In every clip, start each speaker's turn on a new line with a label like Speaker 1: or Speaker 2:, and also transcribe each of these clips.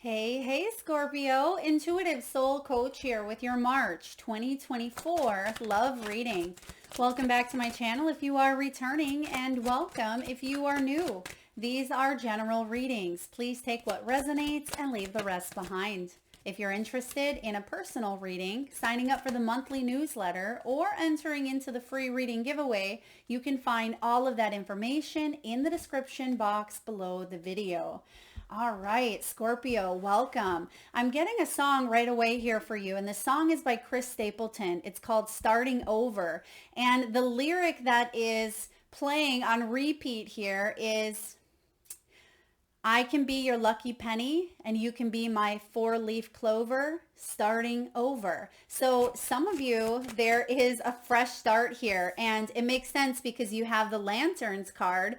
Speaker 1: Hey, Scorpio, intuitive soul coach here with your March 2024 love reading. Welcome back to my channel if you are returning, and welcome if you are new. These are general readings. Please take what resonates and leave the rest behind. If you're interested in a personal reading, signing up for the monthly newsletter, or entering into the free reading giveaway, you can find all of that information in the description box below the video. All right, Scorpio, welcome. I'm getting a song right away here for you, and the song is by Chris Stapleton. It's called Starting Over, and the lyric that is playing on repeat here is, I can be your lucky penny and you can be my four-leaf clover, starting over. So some of you, there is a fresh start here, and it makes sense because you have the lanterns card,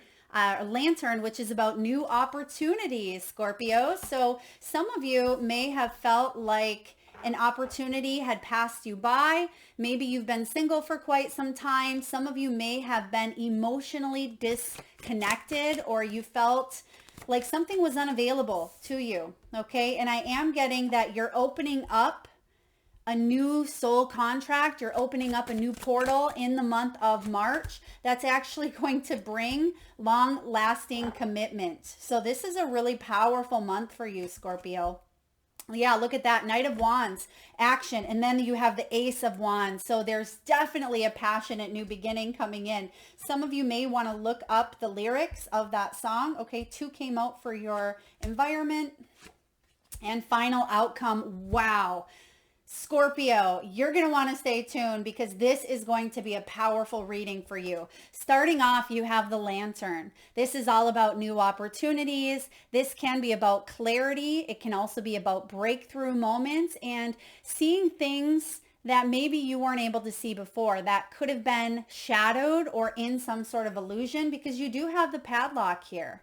Speaker 1: lantern, which is about new opportunities, Scorpio. So some of you may have felt like an opportunity had passed you by. Maybe you've been single for quite some time. Some of you may have been emotionally disconnected, or you felt like something was unavailable to you. Okay. And I am getting that you're opening up a new soul contract. You're opening up a new portal in the month of March that's actually going to bring long lasting commitment. So this is a really powerful month for you, Scorpio. Yeah, look at that. Knight of Wands, action. And then you have the Ace of Wands. So there's definitely a passionate new beginning coming in. Some of you may want to look up the lyrics of that song. Okay, 2 came out for your environment. And final outcome, wow. Scorpio, you're going to want to stay tuned because this is going to be a powerful reading for you. Starting off, you have the lantern. This is all about new opportunities. This can be about clarity. It can also be about breakthrough moments and seeing things that maybe you weren't able to see before that could have been shadowed or in some sort of illusion, because you do have the padlock here.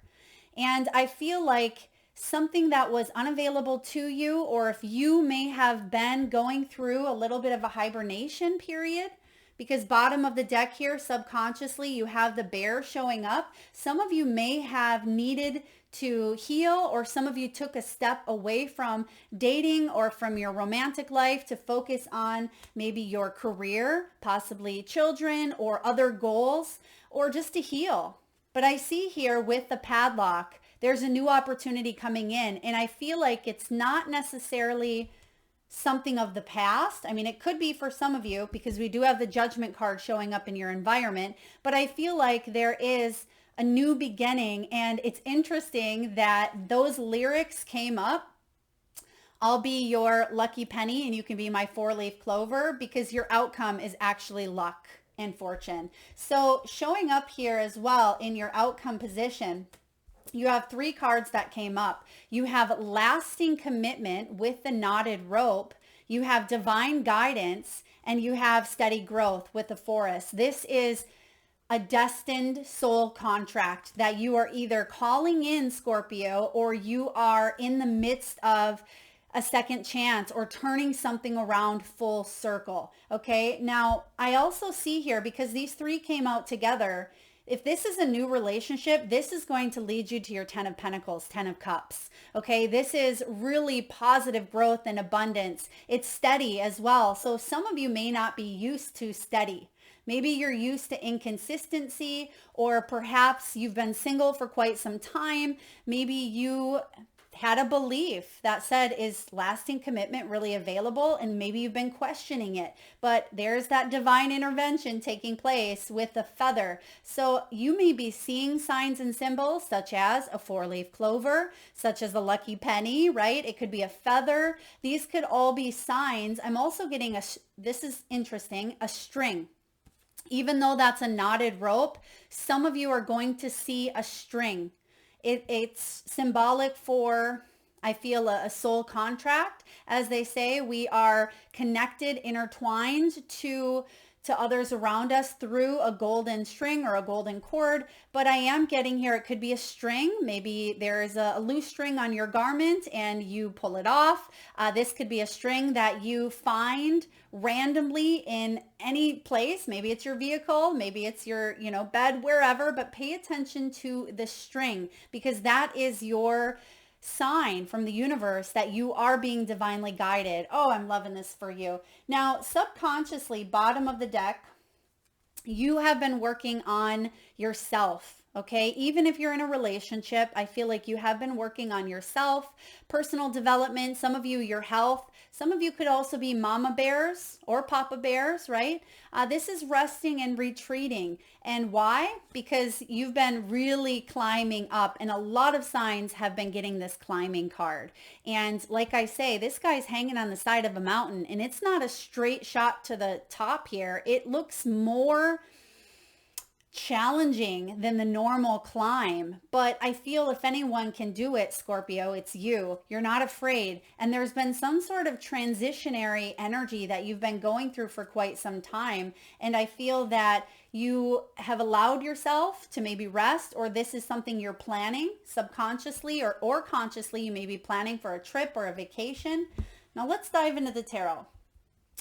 Speaker 1: And I feel like something that was unavailable to you, or if you may have been going through a little bit of a hibernation period, because bottom of the deck here, subconsciously, you have the bear showing up. Some of you may have needed to heal, or some of you took a step away from dating or from your romantic life to focus on maybe your career, possibly children or other goals, or just to heal. But I see here with the padlock, there's a new opportunity coming in, and I feel like it's not necessarily something of the past. I mean, it could be for some of you because we do have the Judgment card showing up in your environment, but I feel like there is a new beginning, and it's interesting that those lyrics came up. I'll be your lucky penny and you can be my four-leaf clover, because your outcome is actually luck and fortune. So showing up here as well in your outcome position, you have 3 cards that came up. You have lasting commitment with the knotted rope. You have divine guidance, and you have steady growth with the forest. This is a destined soul contract that you are either calling in, Scorpio, or you are in the midst of a second chance or turning something around full circle. Okay. Now I also see here, because these 3 came out together, if this is a new relationship, this is going to lead you to your 10 of Pentacles, 10 of Cups. Okay, this is really positive growth and abundance. It's steady as well. So some of you may not be used to steady. Maybe you're used to inconsistency, or perhaps you've been single for quite some time. Maybe you had a belief that said, is lasting commitment really available? And maybe you've been questioning it, but there's that divine intervention taking place with the feather. So you may be seeing signs and symbols such as a four-leaf clover, such as a lucky penny, right? It could be a feather. These could all be signs. I'm also getting this is interesting, a string. Even though that's a knotted rope, some of you are going to see a string. It's symbolic for, I feel, a soul contract. As they say, we are connected, intertwined to others around us through a golden string or a golden cord. But I am getting here, it could be a string. Maybe there's a loose string on your garment and you pull it off. This could be a string that you find randomly in any place. Maybe it's your vehicle, maybe it's your, bed, wherever, but pay attention to the string, because that is your sign from the universe that you are being divinely guided. Oh, I'm loving this for you. Now, subconsciously, bottom of the deck, you have been working on yourself. Okay. Even if you're in a relationship, I feel like you have been working on yourself, personal development, some of you, your health. Some of you could also be mama bears or papa bears, right? This is resting and retreating. And why? Because you've been really climbing up, and a lot of signs have been getting this climbing card. And like I say, this guy's hanging on the side of a mountain, and it's not a straight shot to the top here. It looks more challenging than the normal climb, but I feel if anyone can do it, Scorpio, it's you. You're not afraid. And there's been some sort of transitionary energy that you've been going through for quite some time. And I feel that you have allowed yourself to maybe rest, or this is something you're planning subconsciously or consciously. You may be planning for a trip or a vacation. Now let's dive into the tarot.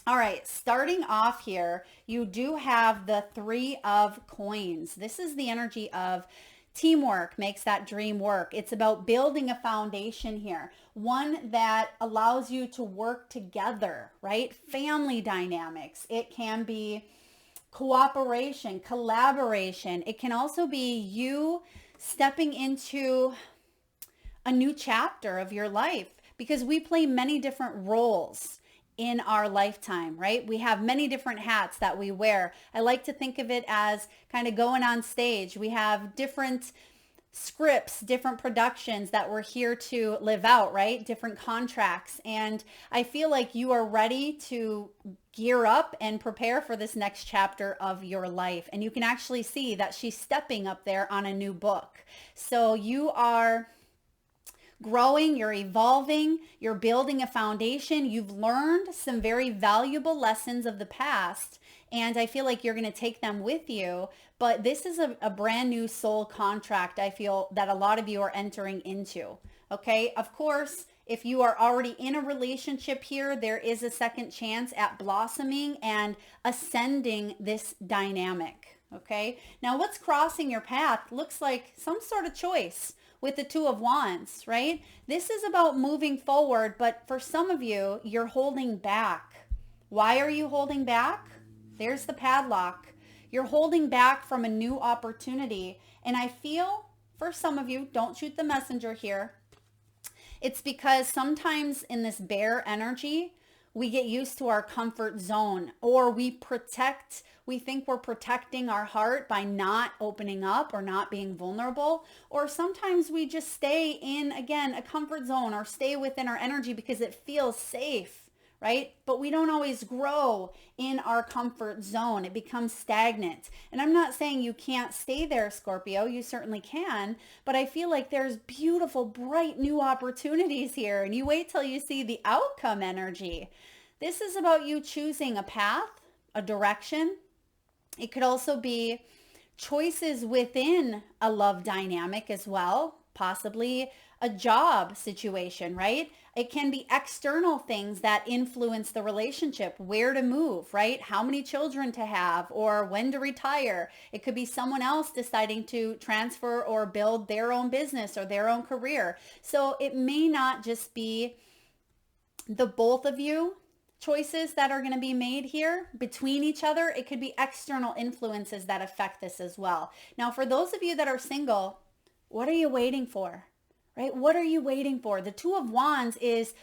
Speaker 1: All right, starting off here, you do have the 3 of coins. This is the energy of teamwork makes that dream work. It's about building a foundation here, one that allows you to work together, right? Family dynamics. It can be cooperation, collaboration. It can also be you stepping into a new chapter of your life, because we play many different roles in our lifetime, right? We have many different hats that we wear. I like to think of it as kind of going on stage. We have different scripts, different productions that we're here to live out, right? Different contracts. And I feel like you are ready to gear up and prepare for this next chapter of your life. And you can actually see that she's stepping up there on a new book. So you are growing, you're evolving, you're building a foundation. You've learned some very valuable lessons of the past, and I feel like you're going to take them with you. But this is a brand new soul contract, I feel, that a lot of you are entering into. Okay. Of course, if you are already in a relationship here, there is a second chance at blossoming and ascending this dynamic. Okay. Now what's crossing your path looks like some sort of choice with the 2 of Wands, right? This is about moving forward, but for some of you, you're holding back. Why are you holding back? There's the padlock. You're holding back from a new opportunity. And I feel for some of you, don't shoot the messenger here. It's because sometimes in this bear energy, we get used to our comfort zone, or we think we're protecting our heart by not opening up or not being vulnerable. Or sometimes we just stay in, again, a comfort zone, or stay within our energy because it feels safe, right? But we don't always grow in our comfort zone. It becomes stagnant. And I'm not saying you can't stay there, Scorpio. You certainly can. But I feel like there's beautiful, bright new opportunities here. And you wait till you see the outcome energy. This is about you choosing a path, a direction. It could also be choices within a love dynamic as well, possibly a job situation, right? It can be external things that influence the relationship, where to move, right? How many children to have, or when to retire. It could be someone else deciding to transfer or build their own business or their own career. So it may not just be the both of you choices that are going to be made here between each other. It could be external influences that affect this as well. Now, for those of you that are single, what are you waiting for, right? What are you waiting for? The 2 of Wands is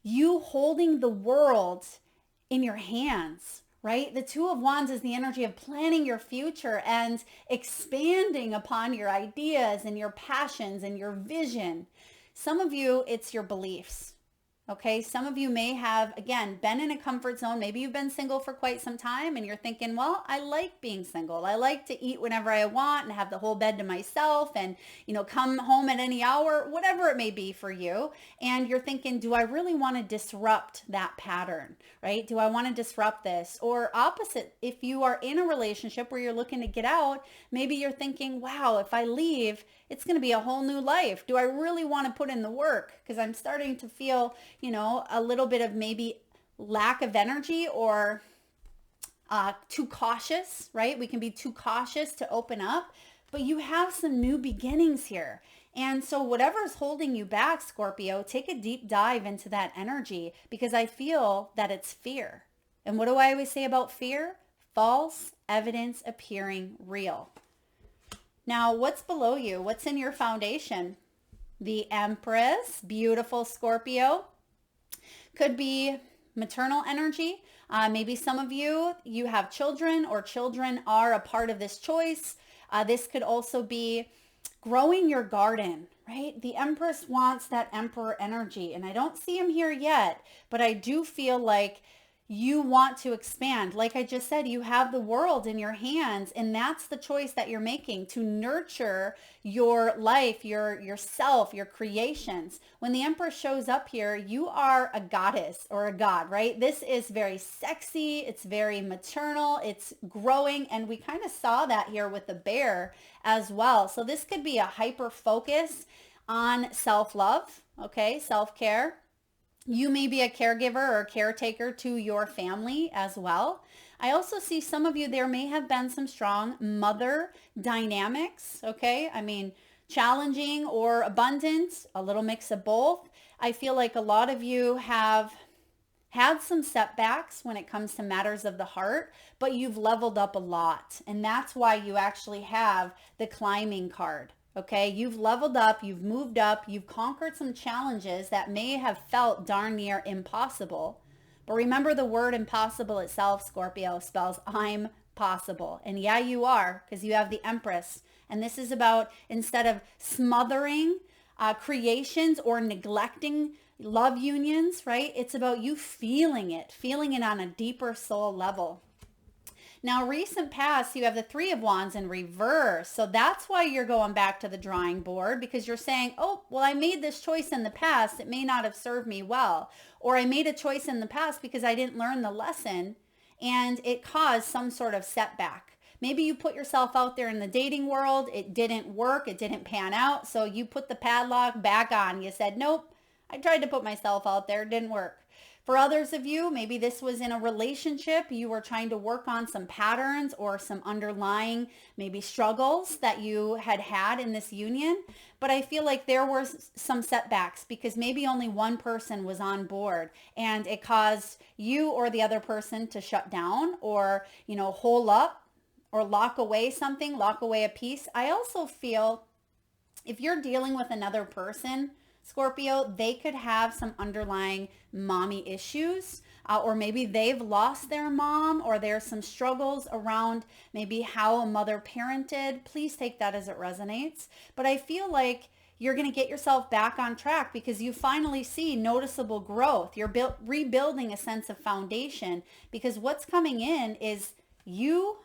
Speaker 1: you holding the world in your hands, right? The 2 of Wands is the energy of planning your future and expanding upon your ideas and your passions and your vision. Some of you, it's your beliefs. Okay, some of you may have, again, been in a comfort zone. Maybe you've been single for quite some time and you're thinking, well, I like being single. I like to eat whenever I want and have the whole bed to myself and, come home at any hour, whatever it may be for you. And you're thinking, do I really want to disrupt that pattern, right? Do I want to disrupt this? Or opposite, if you are in a relationship where you're looking to get out, maybe you're thinking, wow, if I leave, it's going to be a whole new life. Do I really want to put in the work? Because I'm starting to feel, a little bit of maybe lack of energy or too cautious, right? We can be too cautious to open up, but you have some new beginnings here. And so whatever's holding you back, Scorpio, take a deep dive into that energy, because I feel that it's fear. And what do I always say about fear? False evidence appearing real. Now, what's below you? What's in your foundation? The Empress, beautiful Scorpio. Could be maternal energy. Maybe some of you have children, or children are a part of this choice. This could also be growing your garden, right? The Empress wants that Emperor energy, and I don't see him here yet, but I do feel like you want to expand. Like I just said, you have the world in your hands, and that's the choice that you're making, to nurture your life, yourself, your creations. When the Empress shows up here, you are a goddess or a god, right? This is very sexy. It's very maternal. It's growing. And we kind of saw that here with the bear as well. So this could be a hyper focus on self-love, okay? Self-care. You may be a caregiver or a caretaker to your family as well. I also see some of you, there may have been some strong mother dynamics, okay? I mean, challenging or abundant, a little mix of both. I feel like a lot of you have had some setbacks when it comes to matters of the heart, but you've leveled up a lot. And that's why you actually have the climbing card. Okay, you've leveled up, you've moved up, you've conquered some challenges that may have felt darn near impossible. But remember, the word impossible itself, Scorpio, spells I'm possible. And yeah, you are, because you have the Empress. And this is about, instead of smothering creations or neglecting love unions, right? It's about you feeling it on a deeper soul level. Now, recent past, you have the Three of Wands in reverse. So that's why you're going back to the drawing board, because you're saying, oh, well, I made this choice in the past. It may not have served me well. Or I made a choice in the past because I didn't learn the lesson and it caused some sort of setback. Maybe you put yourself out there in the dating world. It didn't work. It didn't pan out. So you put the padlock back on. You said, nope, I tried to put myself out there. It didn't work. For others of you, maybe this was in a relationship. You were trying to work on some patterns or some underlying maybe struggles that you had in this union. But I feel like there were some setbacks because maybe only one person was on board and it caused you or the other person to shut down or, hole up or lock away something, lock away a piece. I also feel if you're dealing with another person, Scorpio, they could have some underlying mommy issues, or maybe they've lost their mom, or there's some struggles around maybe how a mother parented. Please take that as it resonates. But I feel like you're going to get yourself back on track because you finally see noticeable growth. You're rebuilding a sense of foundation because what's coming in is you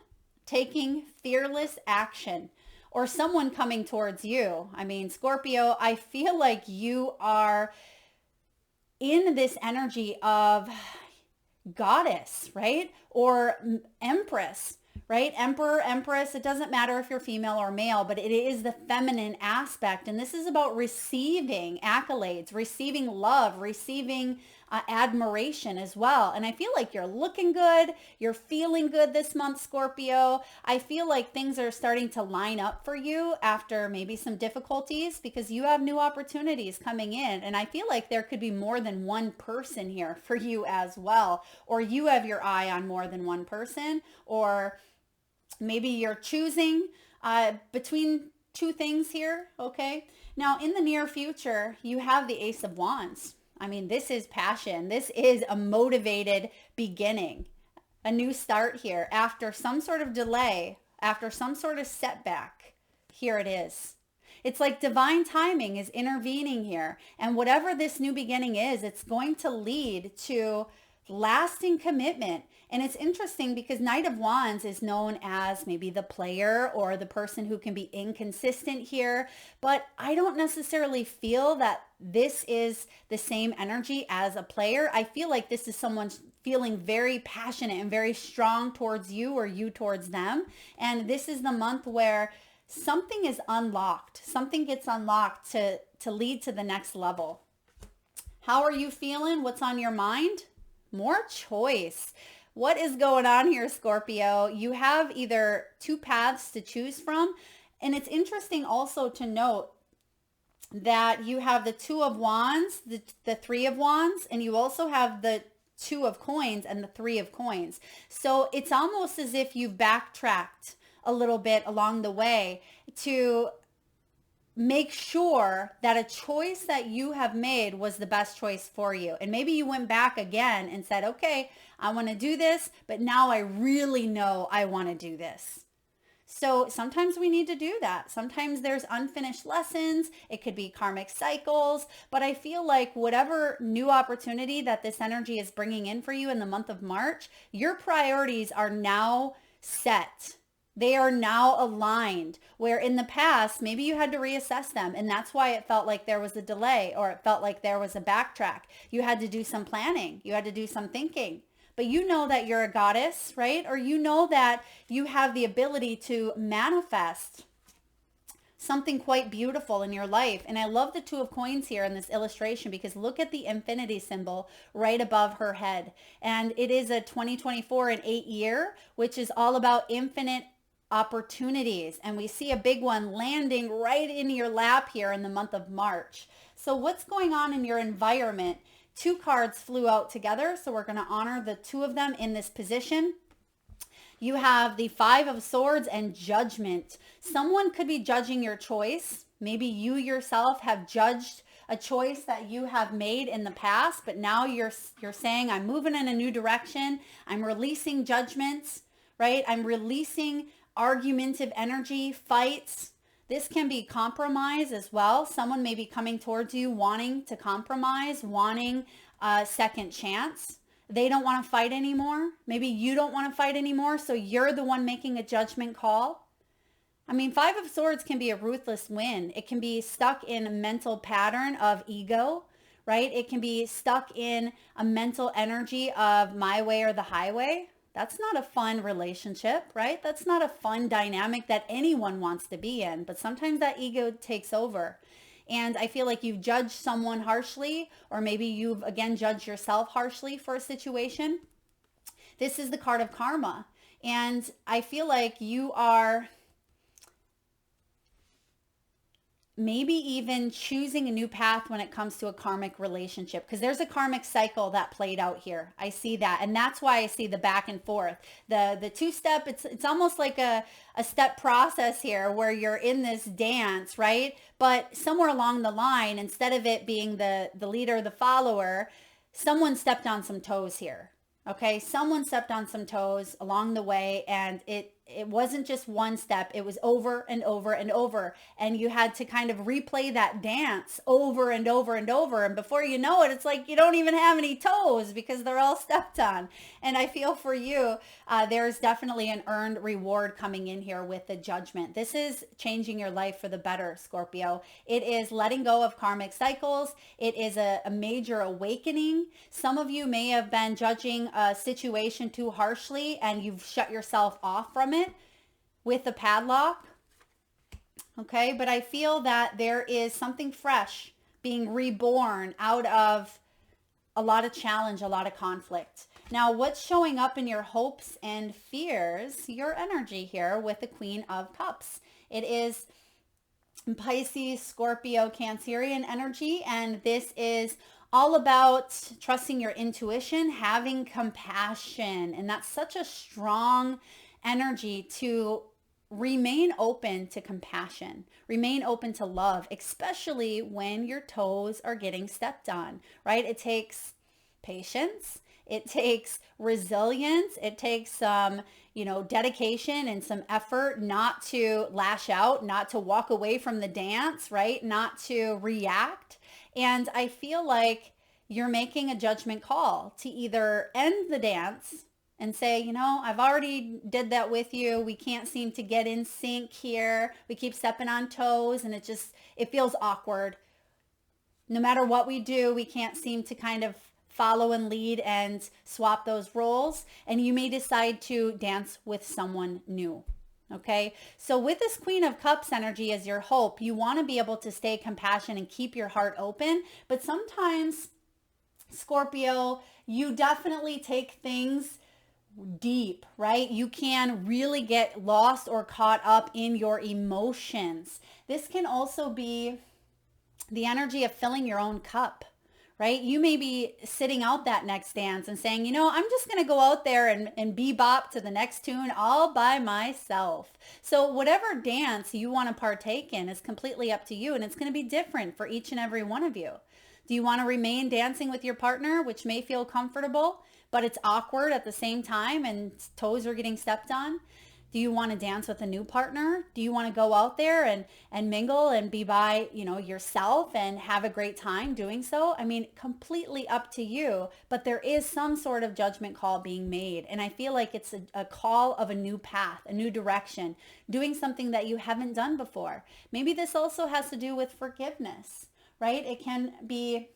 Speaker 1: taking fearless action. Or someone coming towards you. I mean, Scorpio, I feel like you are in this energy of goddess, right? Or empress, right? Emperor, empress, it doesn't matter if you're female or male, but it is the feminine aspect. And this is about receiving accolades, receiving love, receiving admiration as well. And I feel like you're looking good. You're feeling good this month, Scorpio. I feel like things are starting to line up for you after maybe some difficulties because you have new opportunities coming in. And I feel like there could be more than one person here for you as well. Or you have your eye on more than one person, or maybe you're choosing between two things here. Okay. Now in the near future, you have the Ace of Wands. I mean, this is passion. This is a motivated beginning, a new start here after some sort of delay, after some sort of setback. Here it is. It's like divine timing is intervening here. And whatever this new beginning is, it's going to lead to lasting commitment. And it's interesting because Knight of Wands is known as maybe the player or the person who can be inconsistent here. But I don't necessarily feel that this is the same energy as a player. I feel like this is someone feeling very passionate and very strong towards you or you towards them. And this is the month where something is unlocked. Something gets unlocked to lead to the next level. How are you feeling? What's on your mind? More choice. What is going on here, Scorpio? You have either two paths to choose from. And it's interesting also to note, that you have the Two of Wands, the Three of Wands, and you also have the Two of Coins and the Three of Coins. So it's almost as if you've backtracked a little bit along the way to make sure that a choice that you have made was the best choice for you. And maybe you went back again and said, okay, I want to do this, but now I really know I want to do this. So sometimes we need to do that. Sometimes there's unfinished lessons. It could be karmic cycles, but I feel like whatever new opportunity that this energy is bringing in for you in the month of March, your priorities are now set. They are now aligned, where in the past, maybe you had to reassess them. And that's why it felt like there was a delay, or it felt like there was a backtrack. You had to do some planning. You had to do some thinking. But you know that you're a goddess, right? Or you know that you have the ability to manifest something quite beautiful in your life. And I love the Two of Coins here in this illustration, because look at the infinity symbol right above her head. And it is a 2024 and 8 year, which is all about infinite opportunities. And we see a big one landing right in your lap here in the month of March. So what's going on in your environment? Two cards flew out together, so we're going to honor the two of them in this position. You have the Five of Swords and Judgment. Someone could be judging your choice. Maybe you yourself have judged a choice that you have made in the past, but now you're saying, I'm moving in a new direction. I'm releasing judgments, right? I'm releasing argumentative energy, fights. This can be compromise as well. Someone may be coming towards you wanting to compromise, wanting a second chance. They don't want to fight anymore. Maybe you don't want to fight anymore, so you're the one making a judgment call. I mean, Five of Swords can be a ruthless win. It can be stuck in a mental pattern of ego, right? It can be stuck in a mental energy of my way or the highway. That's not a fun relationship, right? That's not a fun dynamic that anyone wants to be in, but sometimes that ego takes over. And I feel like you've judged someone harshly, or maybe you've again judged yourself harshly for a situation. This is the card of karma. And I feel like you are maybe even choosing a new path when it comes to a karmic relationship, because there's a karmic cycle that played out here. I see that. And that's why I see the back and forth. The two-step, it's almost like a step process here where you're in this dance, right? But somewhere along the line, instead of it being the leader, the follower, someone stepped on some toes here. Okay, someone stepped on some toes along the way, and it wasn't just one step. It was over and over and over, and you had to kind of replay that dance over and over and over, and before you know it, it's like you don't even have any toes because they're all stepped on. And I feel for you, there's definitely an earned reward coming in here with the Judgment. This is changing your life for the better, Scorpio. It is letting go of karmic cycles. It is a major awakening. Some of you may have been judging a situation too harshly, and you've shut yourself off from it with the padlock. Okay, but I feel that there is something fresh being reborn out of a lot of challenge, a lot of conflict. Now, what's showing up in your hopes and fears, your energy here with the Queen of Cups? It is Pisces, Scorpio, Cancerian energy, and this is all about trusting your intuition, having compassion, and that's such a strong energy to remain open to compassion, remain open to love, especially when your toes are getting stepped on, right? It takes patience. It takes resilience. It takes some, dedication and some effort not to lash out, not to walk away from the dance, right? Not to react. And I feel like you're making a judgment call to either end the dance and say, I've already did that with you. We can't seem to get in sync here. We keep stepping on toes, and it feels awkward. No matter what we do, we can't seem to kind of follow and lead and swap those roles. And you may decide to dance with someone new. Okay, so with this Queen of Cups energy as your hope, you want to be able to stay compassionate and keep your heart open. But sometimes, Scorpio, you definitely take things deep, right? You can really get lost or caught up in your emotions. This can also be the energy of filling your own cup, right? You may be sitting out that next dance and saying, you know, I'm just going to go out there and bebop to the next tune all by myself. So whatever dance you want to partake in is completely up to you, and it's going to be different for each and every one of you. Do you want to remain dancing with your partner, which may feel comfortable, but it's awkward at the same time and toes are getting stepped on? Do you want to dance with a new partner? Do you want to go out there and mingle and be by, you know, yourself and have a great time doing so? I mean, completely up to you, but there is some sort of judgment call being made. And I feel like it's a call of a new path, a new direction, doing something that you haven't done before. Maybe this also has to do with forgiveness, right? It can be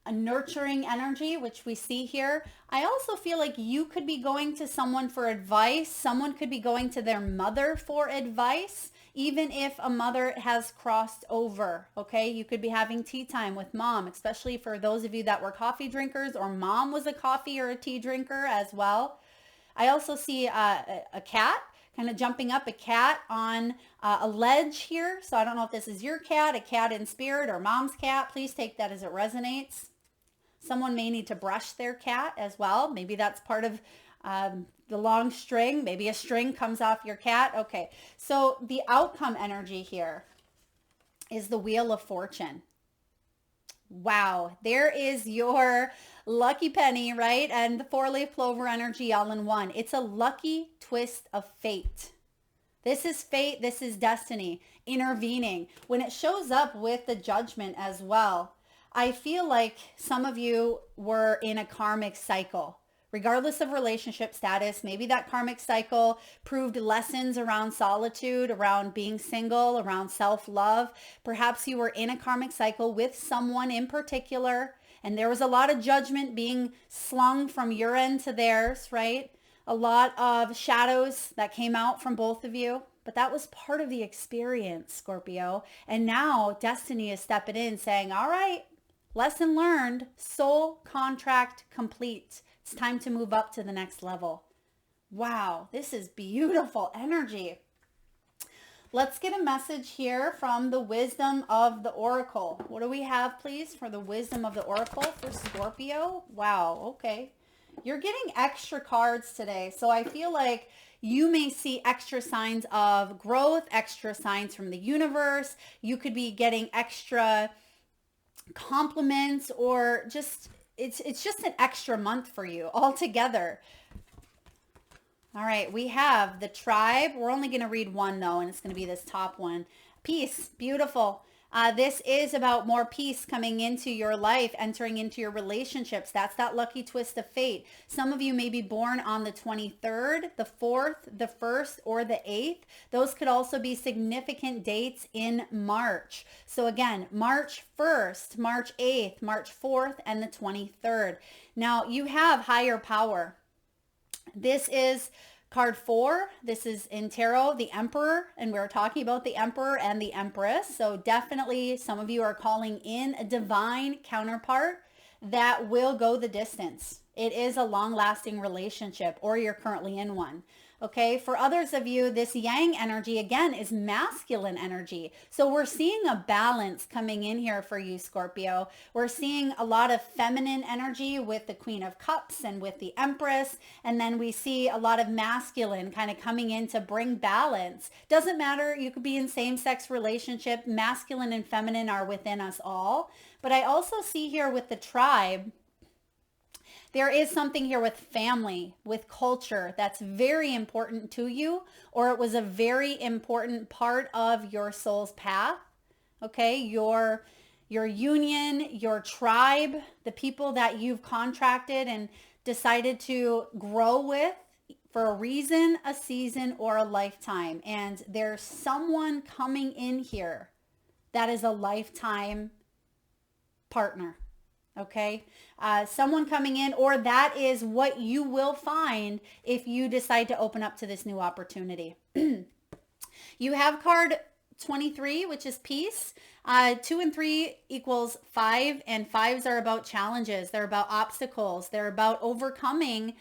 Speaker 1: a nurturing energy, which we see here. I also feel like you could be going to someone for advice. Someone could be going to their mother for advice, even if a mother has crossed over, okay? You could be having tea time with mom, especially for those of you that were coffee drinkers, or mom was a coffee or a tea drinker as well. I also see a cat kind of jumping up, a cat on a ledge here. So I don't know if this is your cat, a cat in spirit, or mom's cat. Please take that as it resonates. Someone may need to brush their cat as well. Maybe that's part of the long string. Maybe a string comes off your cat. Okay, so the outcome energy here is the Wheel of Fortune. Wow, there is your lucky penny, right? And the 4-leaf clover energy all in one. It's a lucky twist of fate. This is fate. This is destiny intervening. When it shows up with the Judgment as well, I feel like some of you were in a karmic cycle, regardless of relationship status. Maybe that karmic cycle proved lessons around solitude, around being single, around self-love. Perhaps you were in a karmic cycle with someone in particular, and there was a lot of judgment being slung from your end to theirs, right? A lot of shadows that came out from both of you. But that was part of the experience, Scorpio. And now destiny is stepping in saying, all right, lesson learned, soul contract complete. It's time to move up to the next level. Wow, this is beautiful energy. Let's get a message here from the wisdom of the oracle. What do we have, please, for the wisdom of the oracle for Scorpio? Wow, okay. You're getting extra cards today. So I feel like you may see extra signs of growth, extra signs from the universe. You could be getting extra compliments, or just it's just an extra month for you altogether. All right, we have the tribe. We're only going to read one though, and it's going to be this top one. Peace, beautiful. This is about more peace coming into your life, entering into your relationships. That's that lucky twist of fate. Some of you may be born on the 23rd, the 4th, the 1st, or the 8th. Those could also be significant dates in March. So again, March 1st, March 8th, March 4th, and the 23rd. Now you have higher power. This is card 4. This is in tarot, the Emperor, and we're talking about the Emperor and the Empress. So definitely some of you are calling in a divine counterpart that will go the distance. It is a long-lasting relationship, or you're currently in one. Okay, for others of you, this Yang energy, again, is masculine energy. So we're seeing a balance coming in here for you, Scorpio. We're seeing a lot of feminine energy with the Queen of Cups and with the Empress. And then we see a lot of masculine kind of coming in to bring balance. Doesn't matter. You could be in same-sex relationship. Masculine and feminine are within us all. But I also see here with the tribe, there is something here with family, with culture that's very important to you, or it was a very important part of your soul's path. Okay, your union, your tribe, the people that you've contracted and decided to grow with for a reason, a season, or a lifetime. And there's someone coming in here that is a lifetime partner. Okay, someone coming in, or that is what you will find if you decide to open up to this new opportunity. You have card 23, which is peace. 2 and 3 equals 5, and 5s are about challenges. They're about obstacles. They're about overcoming,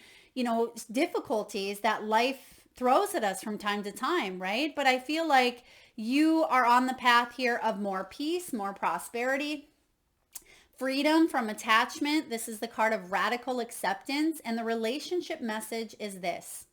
Speaker 1: difficulties that life throws at us from time to time, right? But I feel like You are on the path here of more peace, more prosperity, freedom from attachment. This is the card of radical acceptance. And the relationship message is this.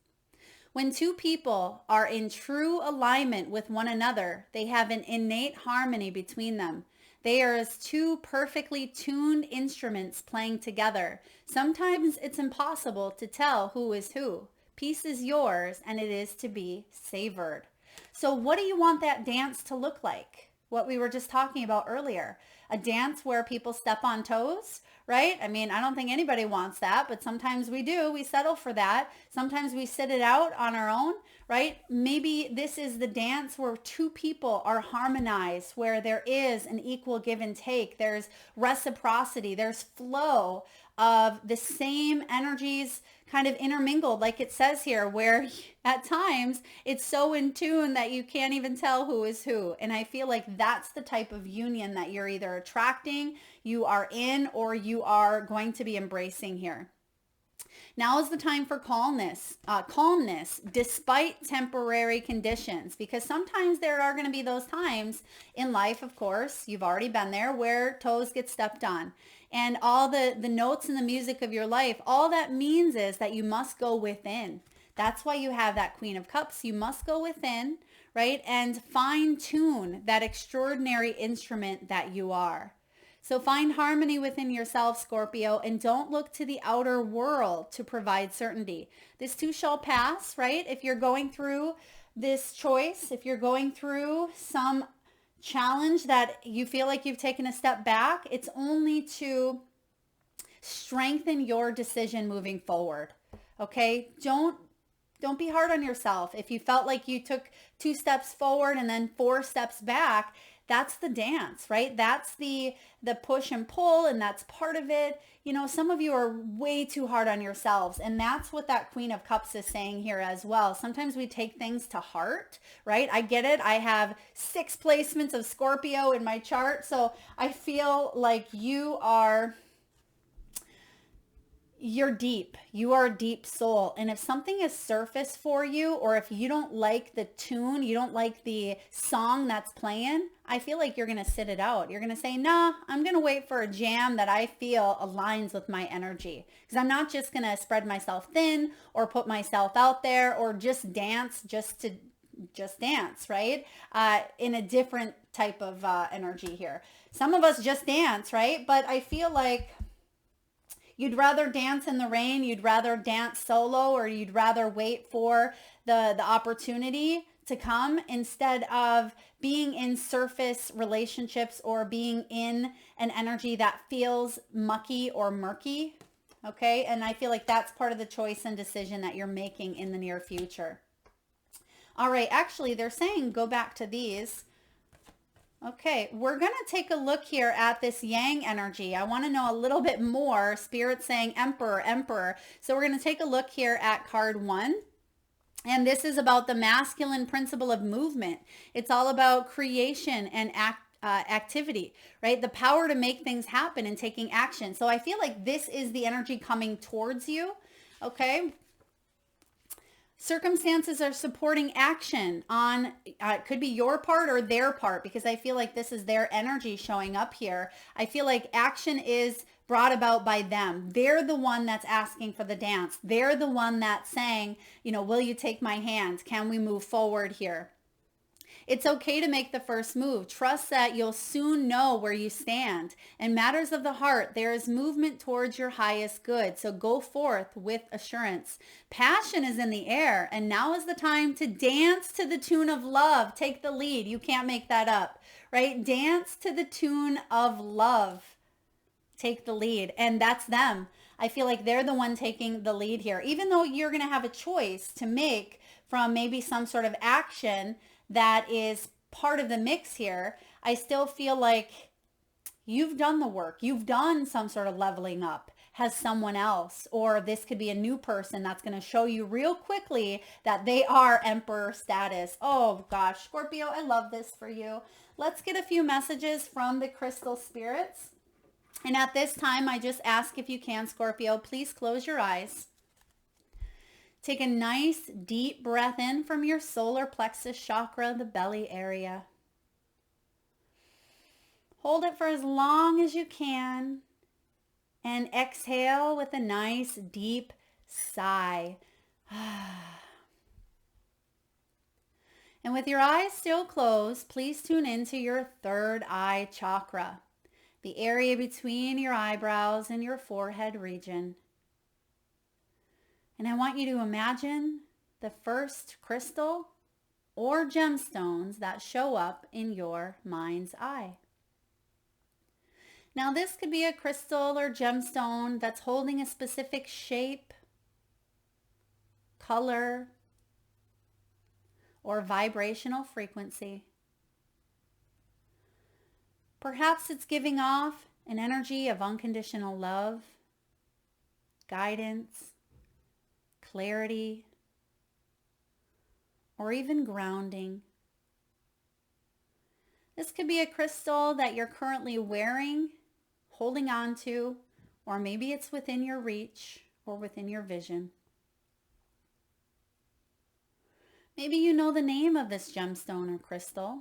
Speaker 1: When two people are in true alignment with one another, they have an innate harmony between them. They are as two perfectly tuned instruments playing together. Sometimes it's impossible to tell who is who. Peace is yours, and it is to be savored. So what do you want that dance to look like? What we were just talking about earlier. A dance where people step on toes, right? I mean, I don't think anybody wants that, but sometimes we do. We settle for that. Sometimes we sit it out on our own, right? Maybe this is the dance where two people are harmonized, where there is an equal give and take. There's reciprocity. There's flow of the same energies kind of intermingled, like it says here, where at times it's so in tune that you can't even tell who is who. And I feel like that's the type of union that you're either attracting, you are in, or you are going to be embracing here. Now is the time for calmness despite temporary conditions, because sometimes there are going to be those times in life, of course, you've already been there, where toes get stepped on. And all the notes and the music of your life, all that means is that you must go within. That's why you have that Queen of Cups. You must go within, right? And fine tune that extraordinary instrument that you are. So find harmony within yourself, Scorpio, and don't look to the outer world to provide certainty. This too shall pass, right? If you're going through this choice, if you're going through some challenge that you feel like you've taken a step back, it's only to strengthen your decision moving forward. Okay? Don't be hard on yourself. If you felt like you took 2 steps forward and then 4 steps back, that's the dance, right? That's the push and pull, and that's part of it. You know, some of you are way too hard on yourselves, and that's what that Queen of Cups is saying here as well. Sometimes we take things to heart, right? I get it. I have 6 placements of Scorpio in my chart, so I feel like you're deep. You are a deep soul. And if something is surface for you, or if you don't like the tune, you don't like the song that's playing, I feel like you're going to sit it out. You're going to say, nah, I'm going to wait for a jam that I feel aligns with my energy. Because I'm not just going to spread myself thin or put myself out there or just dance just dance, right? In a different type of energy here. Some of us just dance, right? But I feel like you'd rather dance in the rain, you'd rather dance solo, or you'd rather wait for the opportunity to come instead of being in surface relationships or being in an energy that feels mucky or murky. Okay? And I feel like that's part of the choice and decision that you're making in the near future. All right. Actually, they're saying go back to these. Okay, we're going to take a look here at this Yang energy. I want to know a little bit more. Spirit saying Emperor, Emperor. So we're going to take a look here at card 1. And this is about the masculine principle of movement. It's all about creation and activity, right? The power to make things happen and taking action. So I feel like this is the energy coming towards you, okay? Circumstances are supporting action on, it could be your part or their part, because I feel like this is their energy showing up here. I feel like action is brought about by them. They're the one that's asking for the dance. They're the one that's saying, you know, will you take my hand? Can we move forward here? It's okay to make the first move. Trust that you'll soon know where you stand. In matters of the heart, there is movement towards your highest good. So go forth with assurance. Passion is in the air, and now is the time to dance to the tune of love. Take the lead. You can't make that up, right? Dance to the tune of love. Take the lead. And that's them. I feel like they're the one taking the lead here. Even though you're going to have a choice to make from maybe some sort of action that is part of the mix here, I still feel like you've done the work. You've done some sort of leveling up. Has someone else, or this could be a new person that's going to show you real quickly that they are Emperor status. Oh gosh, Scorpio, I love this for you. Let's get a few messages from the crystal spirits. And at this time, I just ask, if you can, Scorpio, please close your eyes. Take a nice deep breath in from your solar plexus chakra, the belly area. Hold it for as long as you can and exhale with a nice deep sigh. And with your eyes still closed, please tune into your third eye chakra, the area between your eyebrows and your forehead region. And I want you to imagine the first crystal or gemstones that show up in your mind's eye. Now this could be a crystal or gemstone that's holding a specific shape, color, or vibrational frequency. Perhaps it's giving off an energy of unconditional love, guidance, clarity, or even grounding. This could be a crystal that you're currently wearing, holding on to, or maybe it's within your reach or within your vision. Maybe you know the name of this gemstone or crystal.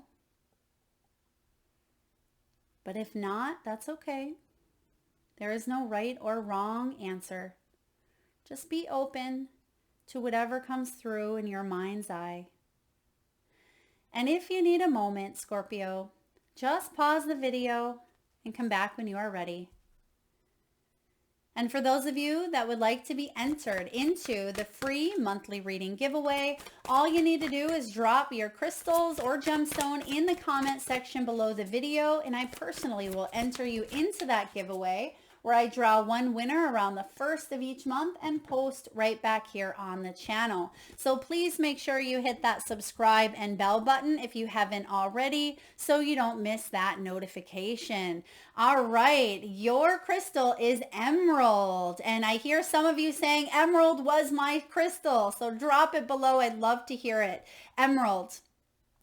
Speaker 1: But if not, that's okay. There is no right or wrong answer. Just be open to whatever comes through in your mind's eye. And if you need a moment, Scorpio, just pause the video and come back when you are ready. And for those of you that would like to be entered into the free monthly reading giveaway, all you need to do is drop your crystals or gemstone in the comment section below the video, and I personally will enter you into that giveaway, where I draw one winner around the first of each month and post right back here on the channel. So please make sure you hit that subscribe and bell button if you haven't already, so you don't miss that notification. All right, your crystal is emerald, and I hear some of you saying emerald was my crystal, so drop it below. I'd love to hear it. Emerald.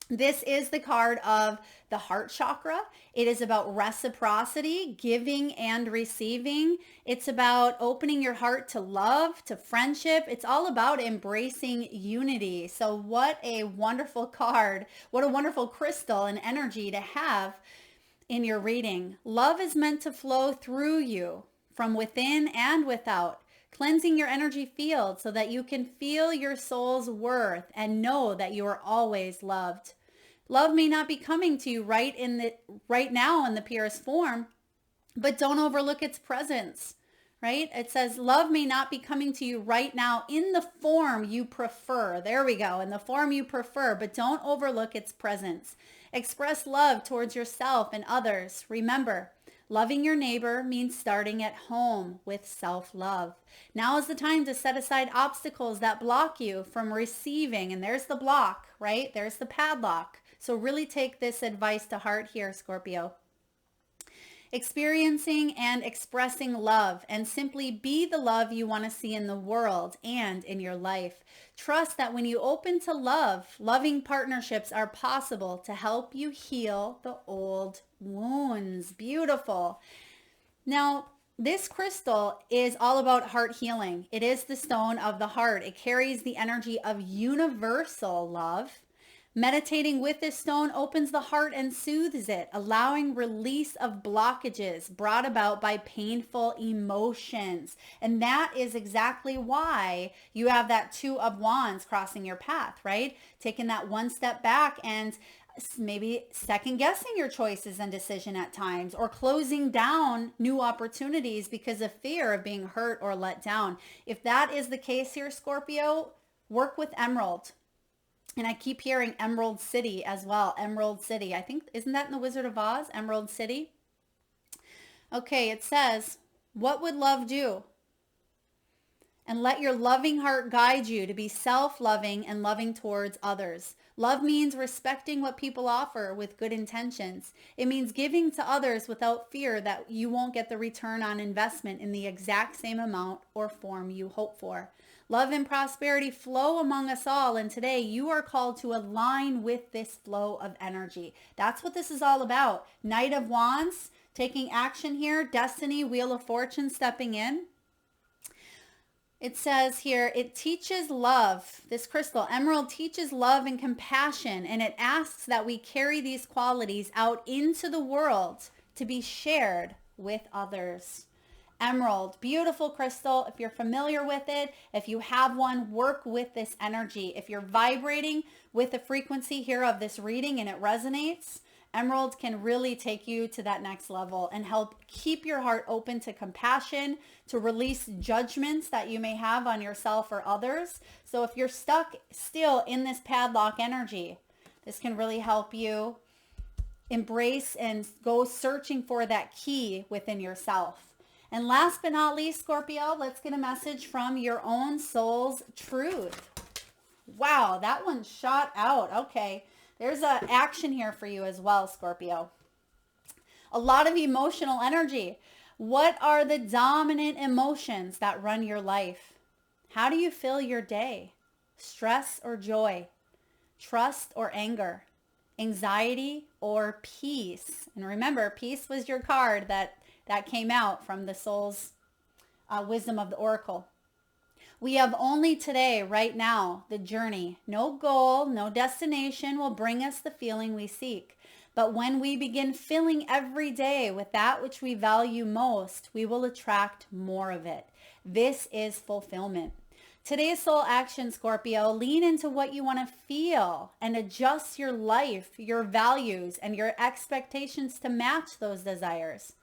Speaker 1: This is the card of the heart chakra. It is about reciprocity, giving and receiving. It's about opening your heart to love, to friendship. It's all about embracing unity. So what a wonderful card. What a wonderful crystal and energy to have in your reading. Love is meant to flow through you from within and without, cleansing your energy field so that you can feel your soul's worth and know that you are always loved. Love may not be coming to you right now in the purest form, but don't overlook its presence, right? It says love may not be coming to you right now in the form you prefer. There we go, in the form you prefer, but don't overlook its presence. Express love towards yourself and others. Remember, loving your neighbor means starting at home with self-love. Now is the time to set aside obstacles that block you from receiving. And there's the block, right? There's the padlock. So really take this advice to heart here, Scorpio. Experiencing and expressing love, and simply be the love you want to see in the world and in your life. Trust that when you open to love, loving partnerships are possible to help you heal the old wounds. Beautiful. Now, this crystal is all about heart healing. It is the stone of the heart. It carries the energy of universal love. Meditating with this stone opens the heart and soothes it, allowing release of blockages brought about by painful emotions. And that is exactly why you have that Two of Wands crossing your path, right? Taking that one step back and maybe second guessing your choices and decision at times, or closing down new opportunities because of fear of being hurt or let down. If that is the case here, Scorpio, work with emerald. And I keep hearing Emerald City as well. Emerald City. I think, isn't that in the Wizard of Oz? Emerald City. Okay, it says, what would love do? And let your loving heart guide you to be self-loving and loving towards others. Love means respecting what people offer with good intentions. It means giving to others without fear that you won't get the return on investment in the exact same amount or form you hope for. Love and prosperity flow among us all, and today you are called to align with this flow of energy. That's what this is all about. Knight of Wands, taking action here. Destiny, Wheel of Fortune stepping in. It says here, it teaches love. This crystal, emerald, teaches love and compassion, and it asks that we carry these qualities out into the world to be shared with others. Emerald, beautiful crystal. If you're familiar with it, if you have one, work with this energy. If you're vibrating with the frequency here of this reading and it resonates, emerald can really take you to that next level and help keep your heart open to compassion, to release judgments that you may have on yourself or others. So if you're stuck still in this padlock energy, this can really help you embrace and go searching for that key within yourself. And last but not least, Scorpio, let's get a message from your own soul's truth. Wow, that one shot out. Okay, there's an action here for you as well, Scorpio. A lot of emotional energy. What are the dominant emotions that run your life? How do you fill your day? Stress or joy? Trust or anger? Anxiety or peace? And remember, peace was your card that came out from the soul's wisdom of the oracle. We have only today, right now, the journey. No goal, no destination will bring us the feeling we seek. But when we begin filling every day with that which we value most, we will attract more of it. This is fulfillment. Today's soul action, Scorpio, lean into what you want to feel and adjust your life, your values, and your expectations to match those desires.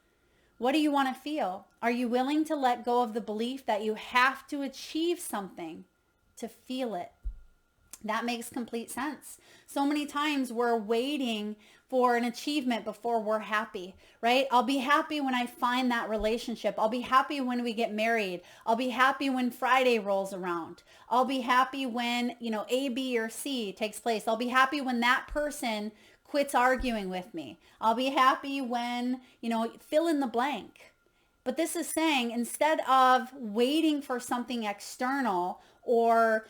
Speaker 1: What do you want to feel? Are you willing to let go of the belief that you have to achieve something to feel it? That makes complete sense. So many times we're waiting for an achievement before we're happy, right? I'll be happy when I find that relationship. I'll be happy when we get married. I'll be happy when Friday rolls around. I'll be happy when, A, B, or C takes place. I'll be happy when that person quits arguing with me. I'll be happy when, fill in the blank. But this is saying, instead of waiting for something external or,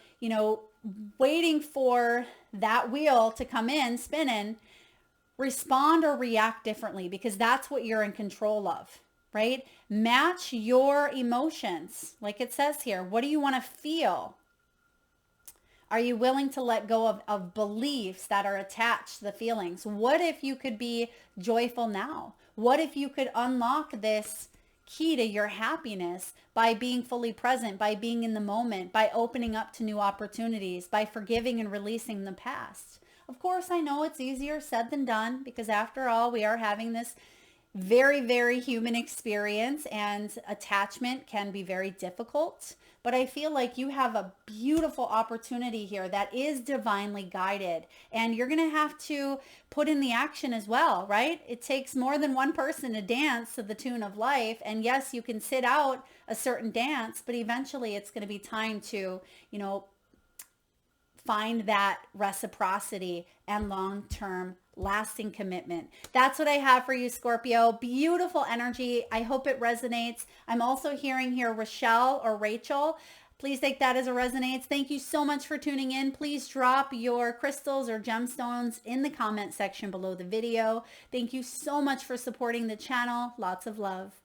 Speaker 1: waiting for that wheel to come in, spinning, respond or react differently, because that's what you're in control of, right? Match your emotions. Like it says here, what do you want to feel? Are you willing to let go of beliefs that are attached to the feelings? What if you could be joyful now? What if you could unlock this key to your happiness by being fully present, by being in the moment, by opening up to new opportunities, by forgiving and releasing the past? Of course, I know it's easier said than done, because after all, we are having this very, very human experience, and attachment can be very difficult. But I feel like you have a beautiful opportunity here that is divinely guided, and you're going to have to put in the action as well, right? It takes more than one person to dance to the tune of life. And yes, you can sit out a certain dance, but eventually it's going to be time to, find that reciprocity and long-term lasting commitment. That's what I have for you, Scorpio. Beautiful energy. I hope it resonates. I'm also hearing here Rochelle or Rachel. Please take that as it resonates. Thank you so much for tuning in. Please drop your crystals or gemstones in the comment section below the video. Thank you so much for supporting the channel. Lots of love.